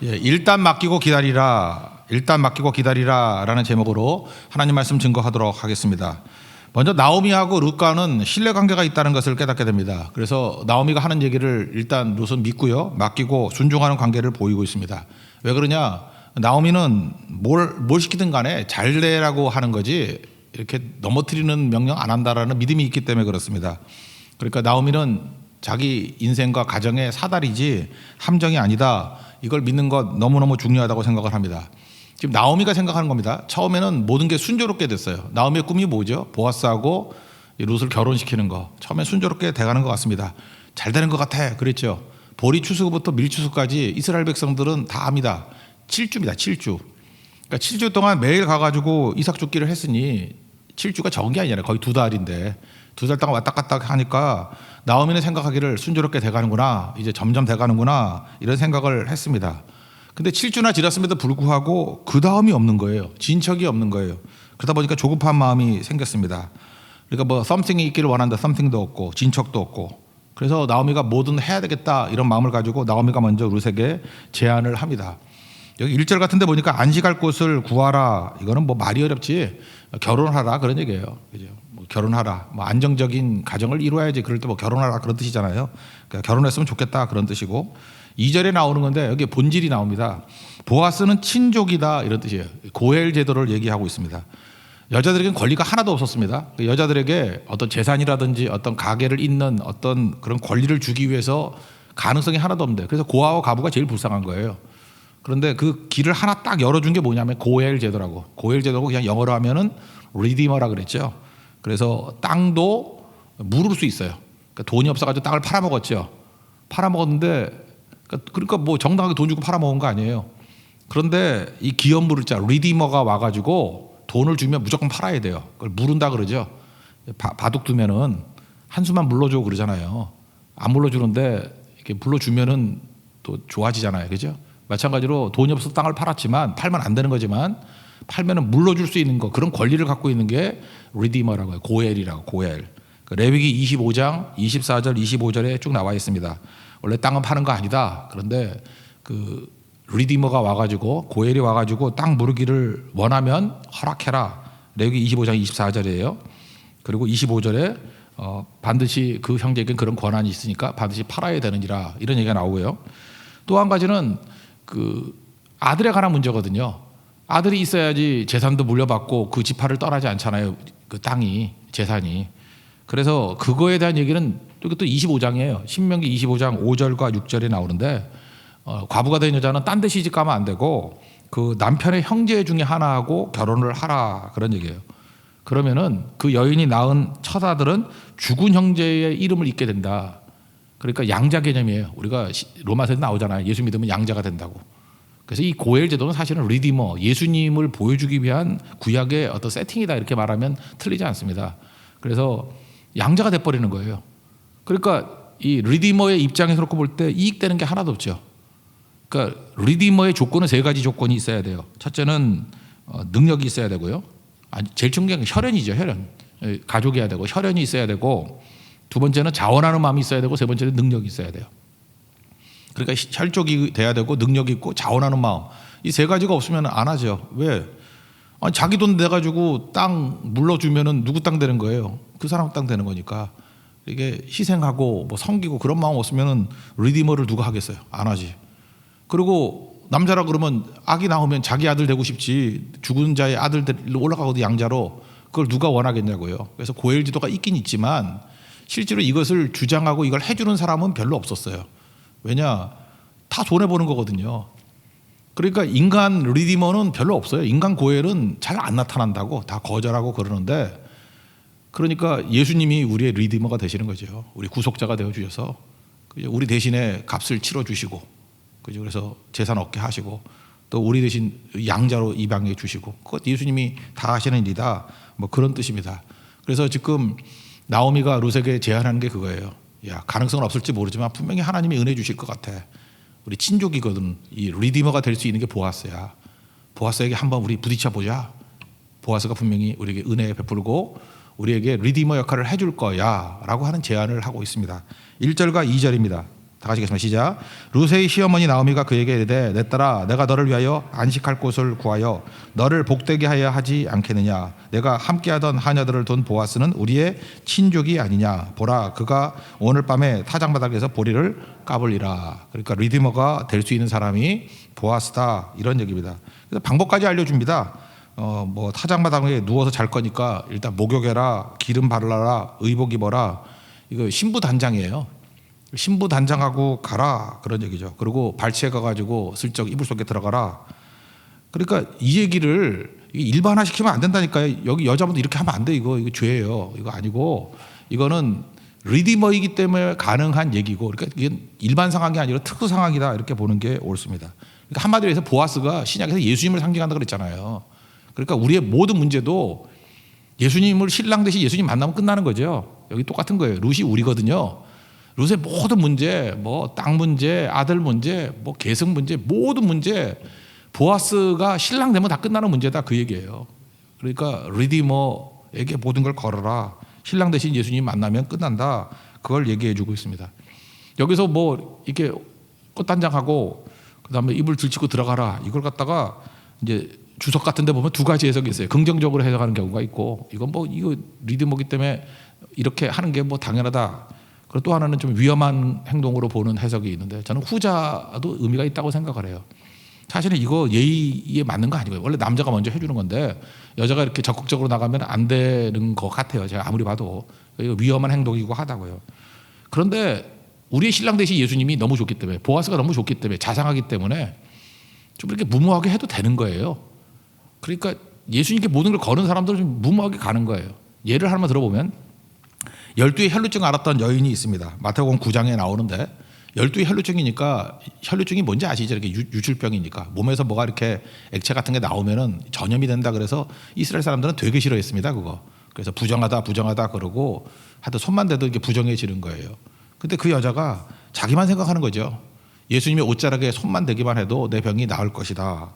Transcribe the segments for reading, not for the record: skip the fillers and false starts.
예, 일단 맡기고 기다리라. 일단 맡기고 기다리라라는 제목으로 하나님 말씀 증거하도록 하겠습니다. 먼저 나오미하고 룻과는 신뢰 관계가 있다는 것을 깨닫게 됩니다. 그래서 나오미가 하는 얘기를 일단 룻은 믿고요, 맡기고 순종하는 관계를 보이고 있습니다. 왜 그러냐? 나오미는 뭘 시키든 간에 잘 되라고 하는 거지 이렇게 넘어뜨리는 명령 안 한다라는 믿음이 있기 때문에 그렇습니다. 그러니까 나오미는 자기 인생과 가정의 사다리지 함정이 아니다. 이걸 믿는 것 너무너무 중요하다고 생각을 합니다. 지금 나오미가 생각하는 겁니다. 처음에는 모든 게 순조롭게 됐어요. 나오미의 꿈이 뭐죠? 보아스하고 룻을 결혼시키는 거. 처음에 순조롭게 돼가는 것 같습니다. 잘 되는 것 같아. 그랬죠. 보리 추수부터 밀 추수까지 이스라엘 백성들은 다 압니다. 7주입니다. 7주. 그러니까 7주 동안 매일 가가지고 이삭 줍기를 했으니 7주가 적은 게 아니잖아요. 거의 2달인데 2달 동안 왔다 갔다 하니까 나오미는 생각하기를 순조롭게 돼가는구나, 이제 점점 돼가는구나, 이런 생각을 했습니다. 근데 7주나 지났음에도 불구하고 그 다음이 없는 거예요. 진척이 없는 거예요. 그러다 보니까 조급한 마음이 생겼습니다. 그러니까 뭐 something이 있기를 원한다, something도 없고 진척도 없고. 그래서 나오미가 뭐든 해야 되겠다 이런 마음을 가지고 나오미가 먼저 룻에게 제안을 합니다. 여기 1절 같은 데 보니까 안식할 곳을 구하라. 이거는 뭐 말이 어렵지, 결혼하라 그런 얘기예요. 그죠? 뭐 결혼하라. 뭐 안정적인 가정을 이루어야지. 그럴 때 뭐 결혼하라 그런 뜻이잖아요. 그러니까 결혼했으면 좋겠다 그런 뜻이고, 2절에 나오는 건데 여기 본질이 나옵니다. 보아스는 친족이다 이런 뜻이에요. 고엘 제도를 얘기하고 있습니다. 여자들에게는 권리가 하나도 없었습니다. 여자들에게 어떤 재산이라든지 어떤 가계를 잇는 어떤 그런 권리를 주기 위해서 가능성이 하나도 없는데, 그래서 고아와 가부가 제일 불쌍한 거예요. 그런데 그 길을 하나 딱 열어준 게 뭐냐면 고엘 제도라고. 고엘 제도고 그냥 영어로 하면은 리디머라 그랬죠. 그래서 땅도 물을 수 있어요. 그러니까 돈이 없어가지고 땅을 팔아먹었죠. 팔아먹었는데, 그러니까 뭐 정당하게 돈 주고 팔아먹은 거 아니에요. 그런데 이 기업 물을 자 리디머가 와가지고 돈을 주면 무조건 팔아야 돼요. 그걸 물은다 그러죠. 바둑 두면은 한수만 물러줘 그러잖아요. 안 물러주는데 이렇게 물러주면은 또 좋아지잖아요. 그죠? 마찬가지로 돈이 없어서 땅을 팔았지만, 팔면 안 되는 거지만 팔면은 물러줄 수 있는 거, 그런 권리를 갖고 있는 게 리디머라고 해요. 고엘이라고. 고엘. 레위기 25장 24절 25절에 쭉 나와 있습니다. 원래 땅은 파는 거 아니다. 그런데 그 리디머가 와가지고, 고엘이 와가지고 땅 물기를 원하면 허락해라. 레위기 25장 24절이에요. 그리고 25절에 반드시 그 형제에겐 그런 권한이 있으니까 반드시 팔아야 되느니라, 이런 얘기가 나오고요. 또 한 가지는 그 아들에 관한 문제거든요. 아들이 있어야지 재산도 물려받고 그 지파를 떠나지 않잖아요. 그 땅이, 재산이. 그래서 그거에 대한 얘기는 또 25장이에요. 신명기 25장 5절과 6절에 나오는데, 과부가 된 여자는 딴 데 시집 가면 안 되고 그 남편의 형제 중에 하나하고 결혼을 하라, 그런 얘기예요. 그러면은 그 여인이 낳은 첫 아들은 죽은 형제의 이름을 잇게 된다. 그러니까 양자 개념이에요. 우리가 로마서에 나오잖아요. 예수 믿으면 양자가 된다고. 그래서 이 고엘 제도는 사실은 리디머, 예수님을 보여주기 위한 구약의 어떤 세팅이다, 이렇게 말하면 틀리지 않습니다. 그래서 양자가 돼버리는 거예요. 그러니까 이 리디머의 입장에서 놓고 볼 때 이익되는 게 하나도 없죠. 그러니까 리디머의 조건은 3가지 조건이 있어야 돼요. 첫째는 능력이 있어야 되고요. 제일 중요한 게 혈연이죠. 혈연. 가족이어야 되고 혈연이 있어야 되고, 두 번째는 자원하는 마음이 있어야 되고, 세 번째는 능력이 있어야 돼요. 그러니까 혈족이 돼야 되고 능력이 있고 자원하는 마음, 이 3가지가 없으면 안 하죠. 왜? 아니, 자기 돈 내가지고 땅 물러주면은 누구 땅 되는 거예요? 그 사람 땅 되는 거니까. 이게 희생하고 뭐 섬기고 그런 마음 없으면은 리디머를 누가 하겠어요? 안 하지. 그리고 남자라 그러면 아기 나오면 자기 아들 되고 싶지, 죽은 자의 아들 올라가거든, 양자로. 그걸 누가 원하겠냐고요. 그래서 고엘 지도가 있긴 있지만 실제로 이것을 주장하고 이걸 해주는 사람은 별로 없었어요. 왜냐? 다 손해보는 거거든요. 그러니까 인간 리디머는 별로 없어요. 인간 고엘은 잘 안 나타난다고 다 거절하고 그러는데, 그러니까 예수님이 우리의 리디머가 되시는 거죠. 우리 구속자가 되어주셔서 우리 대신에 값을 치러주시고, 그래서 재산 얻게 하시고, 또 우리 대신 양자로 입양해 주시고, 그것 예수님이 다 하시는 일이다, 뭐 그런 뜻입니다. 그래서 지금 나오미가 룻에게 제안하는 게 그거예요. 야, 가능성은 없을지 모르지만 분명히 하나님이 은혜 주실 것 같아. 우리 친족이거든. 이 리디머가 될 수 있는 게 보아스야. 보아스에게 한번 우리 부딪혀 보자. 보아스가 분명히 우리에게 은혜 베풀고 우리에게 리디머 역할을 해줄 거야 라고 하는 제안을 하고 있습니다. 1절과 2절입니다. 다 같이 읽겠습니다. 시작. 룻의 시어머니 나오미가 그에게 이르되 내 딸아 내가 너를 위하여 안식할 곳을 구하여 너를 복되게 하여 하지 않겠느냐. 내가 함께하던 하녀들을 둔 보아스는 우리의 친족이 아니냐. 보라 그가 오늘 밤에 타작마당에서 보리를 까불리라. 그러니까 리디머가 될 수 있는 사람이 보아스다 이런 얘기입니다. 그래서 방법까지 알려줍니다. 뭐 타작마당에 누워서 잘 거니까 일단 목욕해라, 기름 바르라, 의복 입어라. 이거 신부 단장이에요. 신부 단장하고 가라 그런 얘기죠. 그리고 발치해 가가지고 슬쩍 이불 속에 들어가라. 그러니까 이 얘기를 일반화시키면 안 된다니까요. 여기 여자분도 이렇게 하면 안 돼. 이거 죄예요. 이거 아니고 이거는 리디머이기 때문에 가능한 얘기고, 그러니까 이게 일반 상황이 아니라 특수 상황이다 이렇게 보는 게 옳습니다. 그러니까 한마디로 해서 보아스가 신약에서 예수님을 상징한다 그랬잖아요. 그러니까 우리의 모든 문제도 예수님을 신랑 대신 예수님 만나면 끝나는 거죠. 여기 똑같은 거예요. 룻이 우리거든요. 룻의 모든 문제, 뭐 땅 문제, 아들 문제, 뭐 계승 문제, 모든 문제 보아스가 신랑 되면 다 끝나는 문제다 그 얘기예요. 그러니까 리디머에게 모든 걸 걸어라. 신랑 대신 예수님 만나면 끝난다. 그걸 얘기해 주고 있습니다. 여기서 뭐 이렇게 꽃단장하고 그다음에 이불 들치고 들어가라. 이걸 갖다가 이제 주석 같은 데 보면 두 가지 해석이 있어요. 긍정적으로 해석하는 경우가 있고, 이건 뭐 이거 리디머기 때문에 이렇게 하는 게 뭐 당연하다. 그리고 또 하나는 좀 위험한 행동으로 보는 해석이 있는데, 저는 후자도 의미가 있다고 생각을 해요. 사실은 이거 예의에 맞는 거 아니고요. 원래 남자가 먼저 해주는 건데 여자가 이렇게 적극적으로 나가면 안 되는 것 같아요. 제가 아무리 봐도 이거 위험한 행동이고 하다고요. 그런데 우리의 신랑 대신 예수님이 너무 좋기 때문에, 보아스가 너무 좋기 때문에, 자상하기 때문에 좀 이렇게 무모하게 해도 되는 거예요. 그러니까 예수님께 모든 걸 거는 사람들은 좀 무모하게 가는 거예요. 예를 하나만 들어보면 12의 혈루증을 앓았던 여인이 있습니다. 마태복음 9장에 나오는데 12의 혈루증이니까, 혈루증이 뭔지 아시죠? 이렇게 유출병이니까 몸에서 뭐가 이렇게 액체 같은 게 나오면은 전염이 된다. 그래서 이스라엘 사람들은 되게 싫어했습니다. 그거. 그래서 부정하다 그러고 하여튼 손만 대도 이렇게 부정해지는 거예요. 근데 그 여자가 자기만 생각하는 거죠. 예수님의 옷자락에 손만 대기만 해도 내 병이 나을 것이다.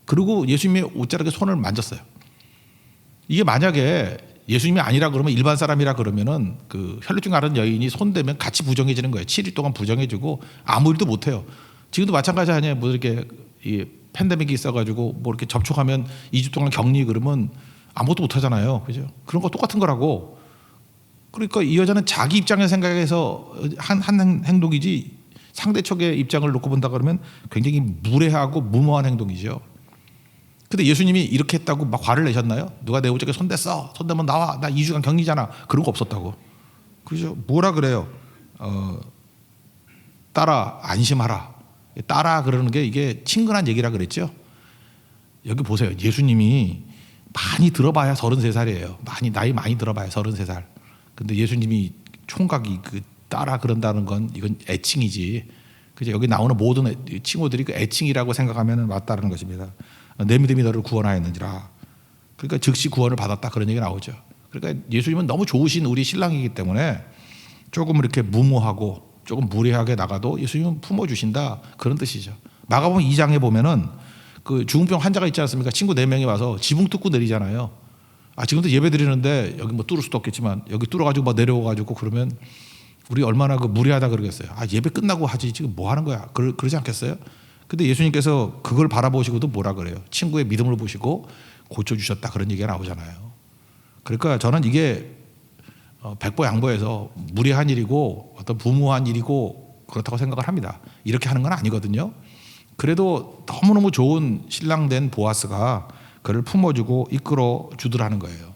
그리고 예수님의 옷자락에 손을 만졌어요. 이게 만약에 예수님이 아니라 그러면, 일반 사람이라 그러면은 그 혈루증 앓은 여인이 손대면 같이 부정해지는 거예요. 7일 동안 부정해지고 아무 일도 못 해요. 지금도 마찬가지 아니에요. 뭐 이렇게 이 팬데믹이 있어가지고 뭐 이렇게 접촉하면 2주 동안 격리 그러면 아무것도 못 하잖아요. 그죠? 그런 거 똑같은 거라고. 그러니까 이 여자는 자기 입장에 생각해서 한 행동이지, 상대척의 입장을 놓고 본다 그러면 굉장히 무례하고 무모한 행동이죠. 근데 예수님이 이렇게 했다고 막 화를 내셨나요? 누가 내 옷자락에 손댔어? 손대면 나와. 나 2주간 격리잖아. 그런 거 없었다고. 그죠? 뭐라 그래요? 딸아 안심하라. 딸아 그러는 게 이게 친근한 얘기라 그랬죠. 여기 보세요. 예수님이 많이 들어봐야 33살이에요. 나이 많이 들어봐야 33살. 근데 예수님이 총각이 그 딸아 그런다는 건 이건 애칭이지. 그죠? 여기 나오는 모든 칭호들이 그 애칭이라고 생각하면 맞다는 것입니다. 내 믿음이 너를 구원하였느니라. 그러니까 즉시 구원을 받았다 그런 얘기 나오죠. 그러니까 예수님은 너무 좋으신 우리 신랑이기 때문에 조금 이렇게 무모하고 조금 무례하게 나가도 예수님은 품어주신다 그런 뜻이죠. 마가복음 2장에 보면은 그 중풍병 환자가 있지 않습니까? 친구 4명이 와서 지붕 뚫고 내리잖아요. 지금도 예배 드리는데 여기 뭐 뚫을 수도 없겠지만 여기 뚫어가지고 막 내려와가지고 그러면 우리 얼마나 그 무례하다 그러겠어요. 예배 끝나고 하지 지금 뭐 하는 거야? 그러지 않겠어요? 근데 예수님께서 그걸 바라보시고도 뭐라 그래요? 친구의 믿음을 보시고 고쳐주셨다 그런 얘기가 나오잖아요. 그러니까 저는 이게 백보양보해서 무례한 일이고 어떤 부무한 일이고 그렇다고 생각을 합니다. 이렇게 하는 건 아니거든요. 그래도 너무너무 좋은 신랑 된 보아스가 그를 품어주고 이끌어 주더라는 거예요.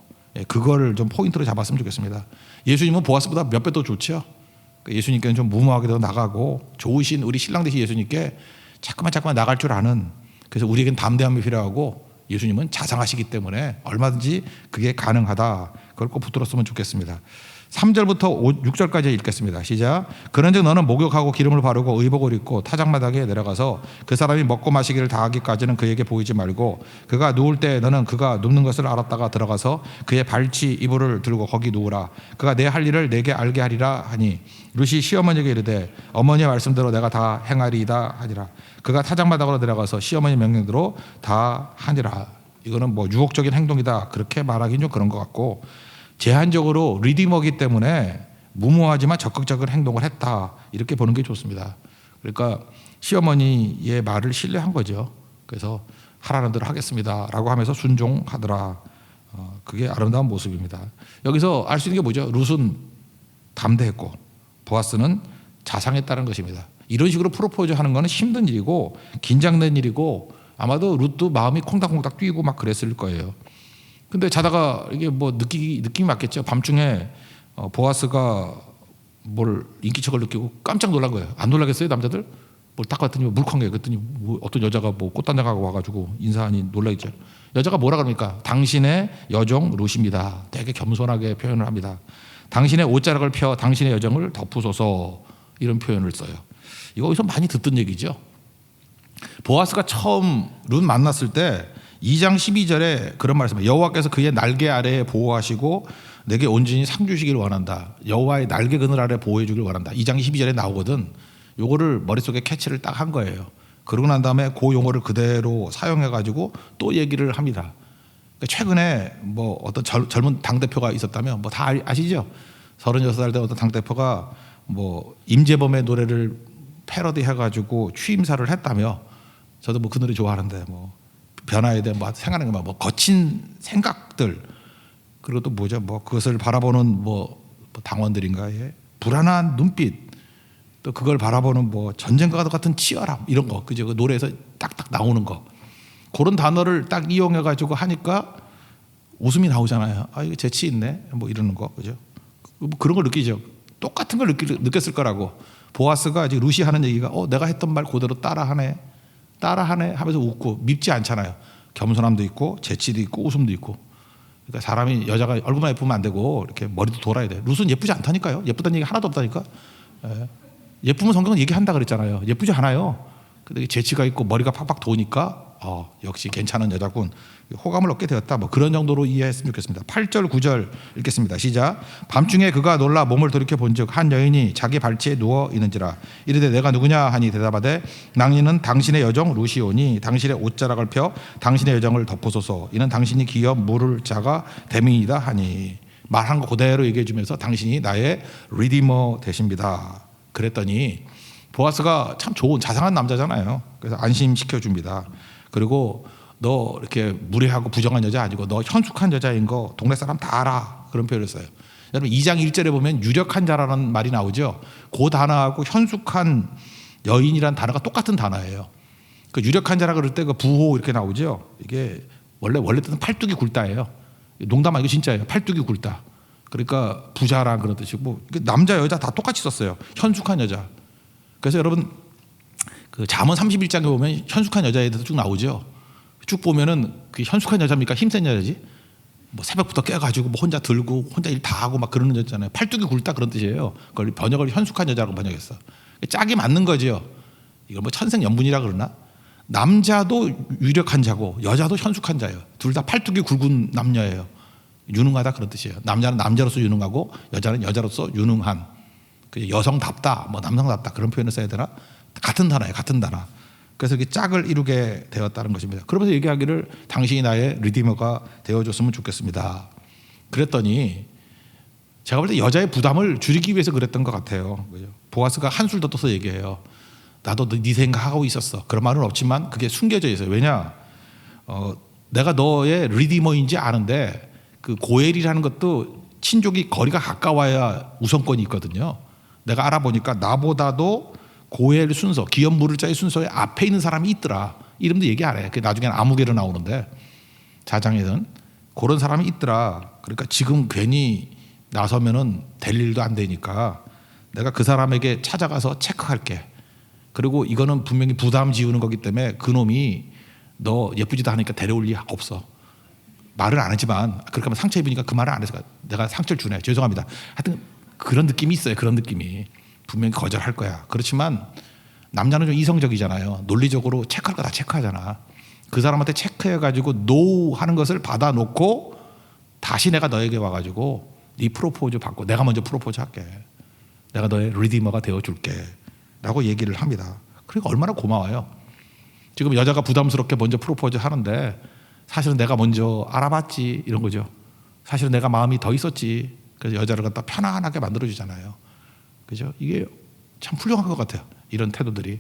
그걸 좀 포인트로 잡았으면 좋겠습니다. 예수님은 보아스보다 몇 배 더 좋죠. 예수님께는 좀 무모하게 더 나가고 좋으신 우리 신랑 되신 예수님께 자꾸만 나갈 줄 아는, 그래서 우리에겐 담대함이 필요하고 예수님은 자상하시기 때문에 얼마든지 그게 가능하다. 그걸 꼭 붙들었으면 좋겠습니다. 3절부터 6절까지 읽겠습니다. 시작. 그런즉 너는 목욕하고 기름을 바르고 의복을 입고 타작마당에 내려가서 그 사람이 먹고 마시기를 다하기까지는 그에게 보이지 말고 그가 누울 때 너는 그가 눕는 것을 알았다가 들어가서 그의 발치 이불을 들고 거기 누우라. 그가 내 할 일을 내게 알게 하리라 하니 룻이 시어머니에게 이르되 어머니의 말씀대로 내가 다 행하리이다 하니라. 그가 타작마당으로 내려가서 시어머니 명령대로 다 하니라. 이거는 뭐 유혹적인 행동이다 그렇게 말하기는 좀 그런 것 같고, 제한적으로 리디머기 때문에 무모하지만 적극적인 행동을 했다. 이렇게 보는 게 좋습니다. 그러니까 시어머니의 말을 신뢰한 거죠. 그래서 하라는 대로 하겠습니다라고 하면서 순종하더라. 그게 아름다운 모습입니다. 여기서 알 수 있는 게 뭐죠? 룻은 담대했고 보아스는 자상했다는 것입니다. 이런 식으로 프로포즈 하는 거는 힘든 일이고 긴장된 일이고 아마도 룻도 마음이 콩닥콩닥 뛰고 막 그랬을 거예요. 근데 자다가 이게 뭐 느낌이 맞겠죠. 밤중에 보아스가 뭘 인기척을 느끼고 깜짝 놀란 거예요. 안 놀라겠어요, 남자들? 뭘 딱 봤더니 물컹 거예요. 그랬더니 뭐 어떤 여자가 뭐 꽃단장하고 와가지고 인사하니 놀라겠죠. 여자가 뭐라 그럽니까? 당신의 여종 룻입니다. 되게 겸손하게 표현을 합니다. 당신의 옷자락을 펴 당신의 여정을 덮으소서, 이런 표현을 써요. 이거 어디서 많이 듣던 얘기죠. 보아스가 처음 룻 만났을 때 2장 12절에 그런 말씀이에요. 여호와께서 그의 날개 아래에 보호하시고 내게 온전히 상 주시기를 원한다. 여호와의 날개 그늘 아래 보호해 주기를 원한다. 2장 12절에 나오거든. 요거를 머릿속에 캐치를 딱 한 거예요. 그러고 난 다음에 그 용어를 그대로 사용해 가지고 또 얘기를 합니다. 그러니까 최근에 뭐 어떤 젊은 당대표가 있었다면 뭐 다 아시죠? 36살 된 어떤 당대표가 뭐 임재범의 노래를 패러디 해가지고 취임사를 했다며. 저도 뭐 그 노래 좋아하는데 뭐 변화에 대한 뭐 생각하는 거 뭐 거친 생각들, 그리고 또 뭐죠? 뭐 그것을 바라보는 뭐 당원들인가의 불안한 눈빛, 또 그걸 바라보는 뭐 전쟁과 같은 치열함, 이런 거, 그죠? 그 노래에서 딱딱 나오는 거, 그런 단어를 딱 이용해 가지고 하니까 웃음이 나오잖아요. 아, 이거 재치 있네, 뭐 이러는 거, 그죠? 뭐 그런 걸 느끼죠. 똑같은 걸 느꼈을 거라고. 보아스가 이제 룻이 하는 얘기가 내가 했던 말 그대로 따라하네 하면서 웃고, 밉지 않잖아요. 겸손함도 있고 재치도 있고 웃음도 있고. 그러니까 사람이, 여자가 얼굴만 예쁘면 안 되고 이렇게 머리도 돌아야 돼. 룻은 예쁘지 않다니까요. 예쁘다는 얘기 하나도 없다니까. 예쁘면 성경은 얘기한다 그랬잖아요. 예쁘지 않아요. 근데 재치가 있고 머리가 팍팍 도니까 역시 괜찮은 여자군, 호감을 얻게 되었다. 뭐 그런 정도로 이해했으면 좋겠습니다. 8절 9절 읽겠습니다. 시작. 밤중에 그가 놀라 몸을 돌이켜 본즉 한 여인이 자기 발치에 누워 있는지라. 이르되 내가 누구냐 하니 대답하되 낭인은 당신의 여종 루시오니 당신의 옷자락을 펴 당신의 여정을 덮으소서. 이는 당신이 기업 물을 자가 대민이다 하니. 말한 거 그대로 얘기해 주면서 당신이 나의 리디머 되십니다. 그랬더니 보아스가 참 좋은 자상한 남자잖아요. 그래서 안심시켜 줍니다. 그리고 너 이렇게 무례하고 부정한 여자 아니고 너 현숙한 여자인 거 동네 사람 다 알아. 그런 표현을 써요. 여러분 2장 1절에 보면 유력한 자라는 말이 나오죠. 그 단어하고 현숙한 여인이라는 단어가 똑같은 단어예요. 그 유력한 자라 그럴 때 그 부호 이렇게 나오죠. 이게 원래 뜻은 팔뚝이 굵다예요. 농담 아니고 진짜예요. 팔뚝이 굵다. 그러니까 부자란 그런 뜻이고, 남자 여자 다 똑같이 썼어요. 현숙한 여자. 그래서 여러분 그 잠언 31장에 보면 현숙한 여자에 대해서 쭉 나오죠. 쭉 보면은 그 현숙한 여자입니까? 힘센 여자지? 뭐 새벽부터 깨가지고 뭐 혼자 들고 혼자 일 다 하고 막 그러는 여자잖아요. 팔뚝이 굵다 그런 뜻이에요. 그걸 번역을 현숙한 여자라고 번역했어. 짝이 맞는 거죠. 이걸 뭐 천생연분이라 그러나? 남자도 유력한 자고 여자도 현숙한 자예요. 둘 다 팔뚝이 굵은 남녀예요. 유능하다 그런 뜻이에요. 남자는 남자로서 유능하고 여자는 여자로서 유능한, 여성답다, 뭐 남성답다 그런 표현을 써야 되나? 같은 단어예요, 같은 단어. 그래서 이게 짝을 이루게 되었다는 것입니다. 그러면서 얘기하기를 당신이 나의 리디머가 되어줬으면 좋겠습니다. 그랬더니 제가 볼 때 여자의 부담을 줄이기 위해서 그랬던 것 같아요. 보아스가 한술 더 떠서 얘기해요. 나도 네 생각하고 있었어. 그런 말은 없지만 그게 숨겨져 있어요. 왜냐? 내가 너의 리디머인지 아는데 그 고엘이라는 것도 친족이 거리가 가까워야 우선권이 있거든요. 내가 알아보니까 나보다도 고엘 순서, 기업 물을 자의 순서에 앞에 있는 사람이 있더라. 이름도 얘기 안 해. 그게 나중에는 아무개로 나오는데 자장에는 그런 사람이 있더라. 그러니까 지금 괜히 나서면은 될 일도 안 되니까 내가 그 사람에게 찾아가서 체크할게. 그리고 이거는 분명히 부담 지우는 거기 때문에 그놈이 너 예쁘지도 않으니까 데려올 리 없어. 말을 안 하지만 그렇게 하면 상처 입으니까 그 말을 안 해서 내가 상처를 주네. 죄송합니다. 하여튼 그런 느낌이 있어요. 그런 느낌이. 분명히 거절할 거야. 그렇지만 남자는 좀 이성적이잖아요. 논리적으로 체크할 거 다 체크하잖아. 그 사람한테 체크해가지고 노 하는 것을 받아놓고 다시 내가 너에게 와가지고 네 프로포즈 받고 내가 먼저 프로포즈 할게. 내가 너의 리디머가 되어줄게 라고 얘기를 합니다. 그러니까 얼마나 고마워요. 지금 여자가 부담스럽게 먼저 프로포즈 하는데 사실은 내가 먼저 알아봤지 이런 거죠. 사실은 내가 마음이 더 있었지. 그래서 여자를 갖다 편안하게 만들어주잖아요. 그죠? 이게 참 훌륭한 것 같아요. 이런 태도들이.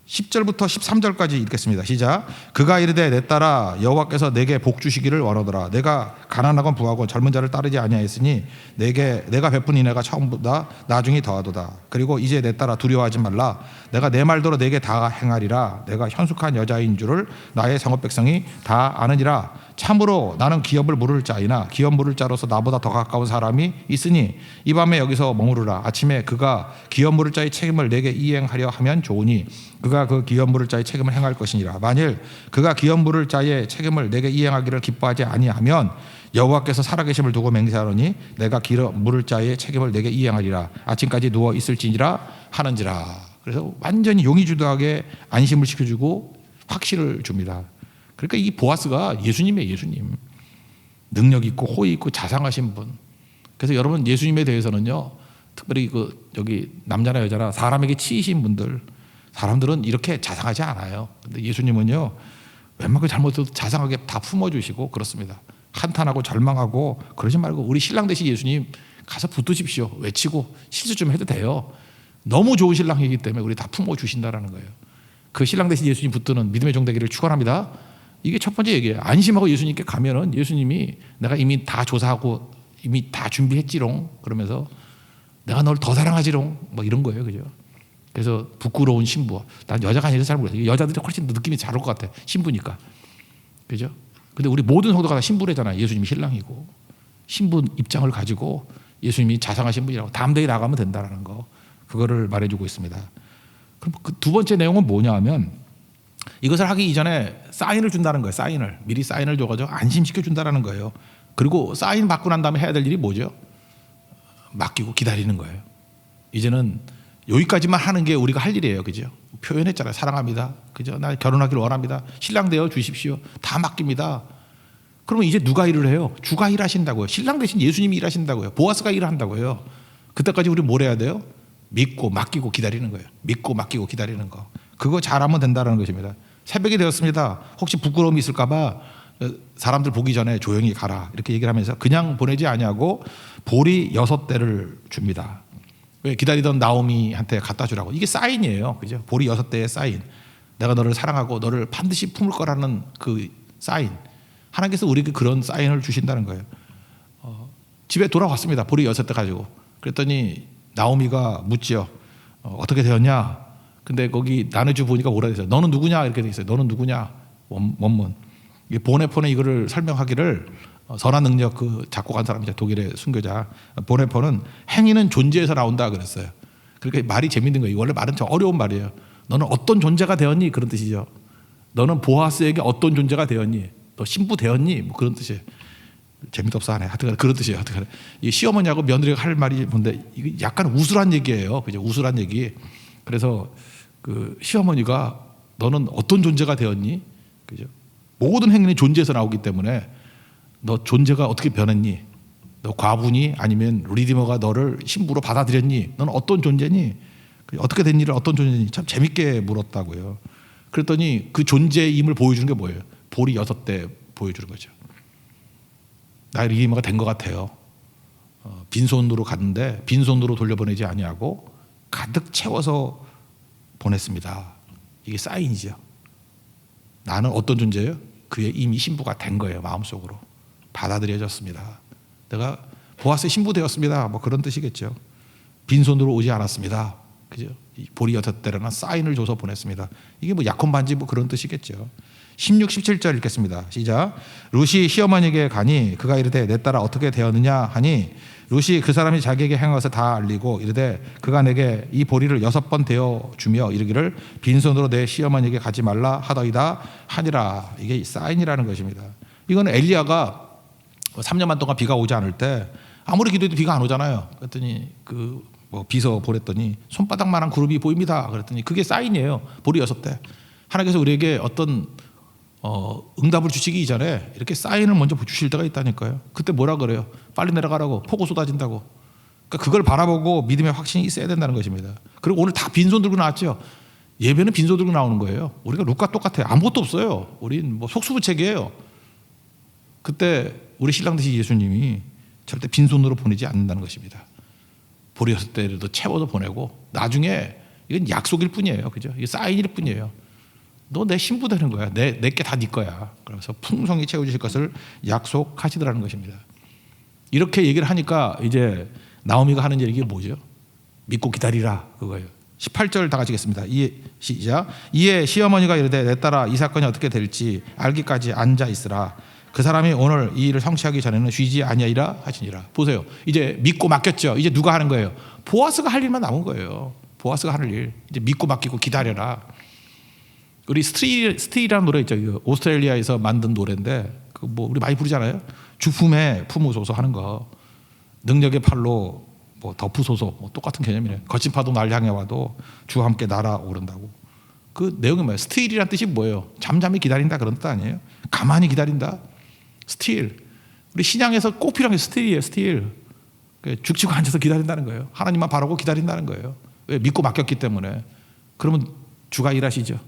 10절부터 13절까지 읽겠습니다. 시작. 그가 이르되 내 딸아 여호와께서 내게 복 주시기를 원하더라. 내가 가난하건 부하건 젊은 자를 따르지 아니하였으니 내가 베푼 인애가 처음보다 나중이 더하도다. 그리고 이제 내 딸아 두려워하지 말라. 내가 내 말대로 내게 다 행하리라. 내가 현숙한 여자인 줄을 나의 성읍 백성이 다 아느니라. 참으로 나는 기업을 물을 자이나 기업 물을 자로서 나보다 더 가까운 사람이 있으니 이 밤에 여기서 머무르라. 아침에 그가 기업 물을 자의 책임을 내게 이행하려 하면 좋으니 그가 그 기업 물을 자의 책임을 행할 것이니라. 만일 그가 기업 물을 자의 책임을 내게 이행하기를 기뻐하지 아니하면 여호와께서 살아계심을 두고 맹세하노니 내가 기업 물을 자의 책임을 내게 이행하리라. 아침까지 누워 있을지니라 하는지라. 그래서 완전히 용의주도하게 안심을 시켜주고 확신을 줍니다. 그러니까 이 보아스가 예수님이에요. 예수님. 능력 있고 호의 있고 자상하신 분. 그래서 여러분 예수님에 대해서는요, 특별히 여기 남자나 여자나 사람에게 치이신 분들, 사람들은 이렇게 자상하지 않아요. 근데 예수님은요, 웬만큼 잘못해도 자상하게 다 품어주시고 그렇습니다. 한탄하고 절망하고 그러지 말고 우리 신랑 되신 예수님 가서 붙드십시오. 외치고 실수 좀 해도 돼요. 너무 좋은 신랑이기 때문에 우리 다 품어주신다라는 거예요. 그 신랑 되신 예수님 붙드는 믿음의 종 되기를 축원합니다. 이게 첫 번째 얘기예요. 안심하고 예수님께 가면은 예수님이 내가 이미 다 조사하고 이미 다 준비했지롱 그러면서 내가 널 더 사랑하지롱 뭐 이런 거예요. 그죠? 그래서 부끄러운 신부. 난 여자가 아니라서 잘 모르겠어요. 여자들이 훨씬 더 느낌이 잘 올 것 같아. 신부니까. 그죠? 근데 우리 모든 성도가 다 신부래잖아요. 예수님이 신랑이고. 신부 입장을 가지고 예수님이 자상하신 분이라고 담대히 나가면 된다는 거. 그거를 말해주고 있습니다. 그럼 그 두 번째 내용은 뭐냐 하면 이것을 하기 이전에 사인을 준다는 거예요. 사인을. 미리 사인을 줘가지고 안심시켜 준다는 거예요. 그리고 사인 받고 난 다음에 해야 될 일이 뭐죠? 맡기고 기다리는 거예요. 이제는 여기까지만 하는 게 우리가 할 일이에요. 그죠? 표현했잖아요. 사랑합니다. 그죠? 나 결혼하기를 원합니다. 신랑 되어 주십시오. 다 맡깁니다. 그러면 이제 누가 일을 해요? 주가 일하신다고요. 신랑 대신 예수님이 일하신다고요. 보아스가 일을 한다고요. 그때까지 우리 뭘 해야 돼요? 믿고 맡기고 기다리는 거예요. 믿고 맡기고 기다리는 거. 그거 잘하면 된다는 것입니다. 새벽이 되었습니다. 혹시 부끄러움이 있을까 봐 사람들 보기 전에 조용히 가라 이렇게 얘기를 하면서 그냥 보내지 아니하고 보리 6대를 줍니다. 왜? 기다리던 나오미한테 갖다 주라고. 이게 사인이에요. 그죠? 보리 6대의 사인. 내가 너를 사랑하고 너를 반드시 품을 거라는 그 사인. 하나님께서 우리에게 그런 사인을 주신다는 거예요. 집에 돌아왔습니다. 보리 6대 가지고. 그랬더니 나오미가 묻지요. 어떻게 되었냐? 근데 거기 나눠주 보니까 뭐라 했어요? 너는 누구냐? 이렇게 돼 있어요. 너는 누구냐? 원문. 보네폰에 이거를 설명하기를 선한 능력 그 작곡한 사람이죠. 독일의 순교자. 보네폰은 행위는 존재에서 나온다 그랬어요. 그러니까 말이 재밌는 거예요. 원래 말은 좀 어려운 말이에요. 너는 어떤 존재가 되었니? 그런 뜻이죠. 너는 보아스에게 어떤 존재가 되었니? 너 신부 되었니? 뭐 그런 뜻이에요. 재미도 없어 하네. 하여튼 그런 뜻이에요. 하여튼 이 시어머니하고 며느리가 할 말이 뭔데 이게 약간 우술한 얘기예요. 그죠? 우술한 얘기. 그래서 그 시어머니가 너는 어떤 존재가 되었니? 그죠? 모든 행위는 존재에서 나오기 때문에 너 존재가 어떻게 변했니? 너 과부니? 아니면 리디머가 너를 신부로 받아들였니? 너는 어떤 존재니? 어떻게 된 일을 어떤 존재니? 참 재밌게 물었다고요. 그랬더니 그 존재임을 보여주는 게 뭐예요? 보리 6대 보여주는 거죠. 나의 리디머가 된 것 같아요. 빈손으로 갔는데 빈손으로 돌려보내지 아니하고 가득 채워서 보냈습니다. 이게 사인이죠. 나는 어떤 존재예요? 그의 이미 신부가 된 거예요. 마음속으로 받아들여졌습니다. 내가 보아스의 신부 되었습니다. 뭐 그런 뜻이겠죠. 빈손으로 오지 않았습니다. 그죠? 보리 6대라는 사인을 줘서 보냈습니다. 이게 뭐 약혼 반지 뭐 그런 뜻이겠죠. 16, 17절 읽겠습니다. 시작. 룻이 시어머니에게 가니 그가 이르되 내 딸아 어떻게 되었느냐 하니 룻이 그 사람이 자기에게 행한 것을 다 알리고 이르되 그가 내게 이 보리를 6번 되어 주며 이르기를 빈손으로 내 시어머니에게 가지 말라 하더이다 하니라. 이게 사인이라는 것입니다. 이건 엘리야가 3년만 동안 비가 오지 않을 때 아무리 기도해도 비가 안 오잖아요. 그랬더니 비서 보냈더니 손바닥만한 그룹이 보입니다. 그랬더니 그게 사인이에요. 보리 6대. 하나님께서 우리에게 어떤 응답을 주시기 이전에 이렇게 사인을 먼저 주실 때가 있다니까요. 그때 뭐라 그래요? 빨리 내려가라고. 폭우 쏟아진다고. 그러니까 그걸 바라보고 믿음의 확신이 있어야 된다는 것입니다. 그리고 오늘 다 빈손 들고 나왔죠. 예배는 빈손 들고 나오는 거예요. 우리가 룻과 똑같아요. 아무것도 없어요. 우린 속수무책이에요. 그때 우리 신랑 되신 예수님이 절대 빈손으로 보내지 않는다는 것입니다. 보냈을 때라도 채워서 보내고 나중에 이건 약속일 뿐이에요. 그죠? 이게 사인일 뿐이에요. 너 내 신부 되는 거야. 내게 다 네 거야. 그래서 풍성히 채워주실 것을 약속하시더라는 것입니다. 이렇게 얘기를 하니까 이제 나오미가 하는 얘기 뭐죠? 믿고 기다리라 그거예요. 18절 다 같이 읽겠습니다. 시작. 이에 시어머니가 이르되 내 딸아 이 사건이 어떻게 될지 알기까지 앉아 있으라. 그 사람이 오늘 이 일을 성취하기 전에는 쉬지 아니하리라 하시니라. 보세요. 이제 믿고 맡겼죠. 이제 누가 하는 거예요? 보아스가 할 일만 남은 거예요. 보아스가 하는 일. 이제 믿고 맡기고 기다려라. 우리 스틸이라는 노래 있죠. 오스트레일리아에서 만든 노래인데 그 뭐 우리 많이 부르잖아요. 주품에 품으소서 하는 거. 능력의 팔로 뭐 덮으소서 뭐 똑같은 개념이네. 거친 파도 날 향해 와도 주와 함께 날아오른다고. 그 내용이 뭐예요? 스틸이란 뜻이 뭐예요? 잠잠히 기다린다 그런 뜻 아니에요? 가만히 기다린다. 스틸. 우리 신앙에서 꼭 필요한 게 스틸이에요. 스틸. 죽치고 앉아서 기다린다는 거예요. 하나님만 바라고 기다린다는 거예요. 왜? 믿고 맡겼기 때문에. 그러면 주가 일하시죠.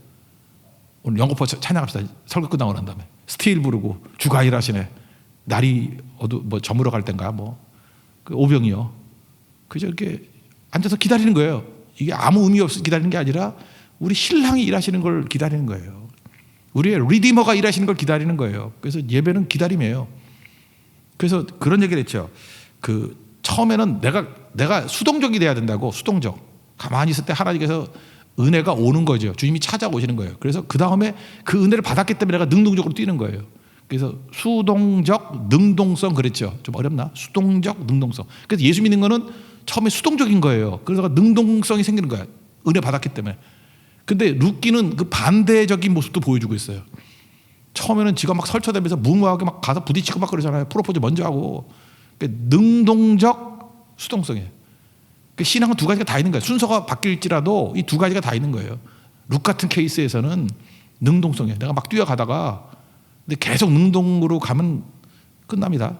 오늘 영거포 찬양합시다. 설교 끝나고 난 다음에 스틸 부르고 주가 일하시네. 날이 뭐 저물어 갈 땐가 뭐 그 오병이요. 그저 이렇게 앉아서 기다리는 거예요. 이게 아무 의미 없이 기다리는 게 아니라 우리 신랑이 일하시는 걸 기다리는 거예요. 우리의 리디머가 일하시는 걸 기다리는 거예요. 그래서 예배는 기다림이에요. 그래서 그런 얘기를 했죠. 그 처음에는 내가 수동적이 돼야 된다고. 수동적. 가만히 있을 때 하나님께서 은혜가 오는 거죠. 주님이 찾아오시는 거예요. 그래서 그 다음에 그 은혜를 받았기 때문에 내가 능동적으로 뛰는 거예요. 그래서 수동적 능동성 그랬죠. 좀 어렵나? 수동적 능동성. 그래서 예수 믿는 거는 처음에 수동적인 거예요. 그래서 능동성이 생기는 거야. 은혜 받았기 때문에. 근데 룻기는 그 반대적인 모습도 보여주고 있어요. 처음에는 지가 막 설쳐대면서 무모하게 막 가서 부딪히고 막 그러잖아요. 프로포즈 먼저 하고. 그러니까 능동적 수동성이에요. 그 신앙은 두 가지가 다 있는 거예요. 순서가 바뀔지라도 이 두 가지가 다 있는 거예요. 룻 같은 케이스에서는 능동성이에요. 내가 막 뛰어가다가 근데 계속 능동으로 가면 끝납니다.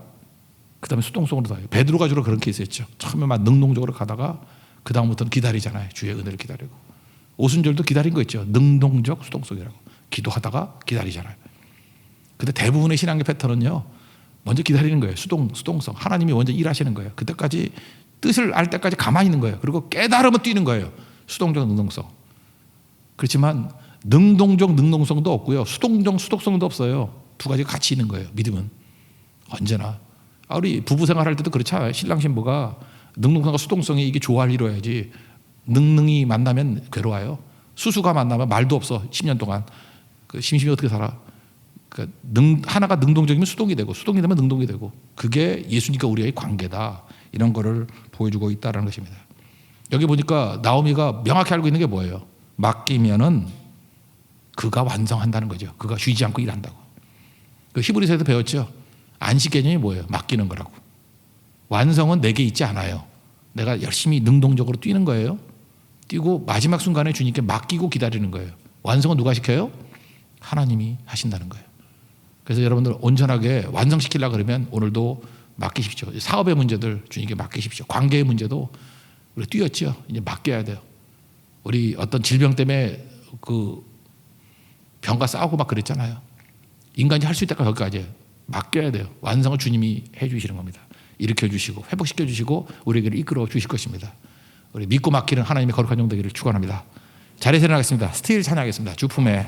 그 다음에 수동성으로 가요. 베드로가 주로 그런 케이스였죠. 처음에 막 능동적으로 가다가 그 다음부터는 기다리잖아요. 주의 은혜를 기다리고. 오순절도 기다린 거 있죠. 능동적 수동성이라고. 기도하다가 기다리잖아요. 근데 대부분의 신앙의 패턴은요. 먼저 기다리는 거예요. 수동성. 하나님이 먼저 일하시는 거예요. 그때까지 뜻을 알 때까지 가만히 있는 거예요. 그리고 깨달으면 뛰는 거예요. 수동적 능동성. 그렇지만 능동적 능동성도 없고요. 수동적 수동성도 없어요. 두 가지가 같이 있는 거예요. 믿음은. 언제나. 우리 부부 생활할 때도 그렇잖아요. 신랑 신부가 능동성과 수동성이 이게 조화를 이루어야지. 능능이 만나면 괴로워요. 수수가 만나면 말도 없어. 10년 동안. 그 심심이 어떻게 살아? 그러니까 하나가 능동적이면 수동이 되고 수동이 되면 능동이 되고 그게 예수님과 우리의 관계다. 이런 거를 보여주고 있다는 것입니다. 여기 보니까 나오미가 명확히 알고 있는 게 뭐예요? 맡기면은 그가 완성한다는 거죠. 그가 쉬지 않고 일한다고. 그 히브리서에도 배웠죠. 안식 개념이 뭐예요? 맡기는 거라고. 완성은 내게 있지 않아요. 내가 열심히 능동적으로 뛰는 거예요. 뛰고 마지막 순간에 주님께 맡기고 기다리는 거예요. 완성은 누가 시켜요? 하나님이 하신다는 거예요. 그래서 여러분들 온전하게 완성시키려고 그러면 오늘도 맡기십시오. 사업의 문제들 주님께 맡기십시오. 관계의 문제도 우리 뛰었죠. 이제 맡겨야 돼요. 우리 어떤 질병 때문에 그 병과 싸우고 막 그랬잖아요. 인간이 할 수 있다가 거기까지 맡겨야 돼요. 완성을 주님이 해 주시는 겁니다. 일으켜 주시고 회복시켜 주시고 우리에게 이끌어 주실 것입니다. 우리 믿고 맡기는 하나님의 거룩한 종 되기를 축원합니다. 자리에서 일어나겠습니다. 스틸 찬양하겠습니다. 주품에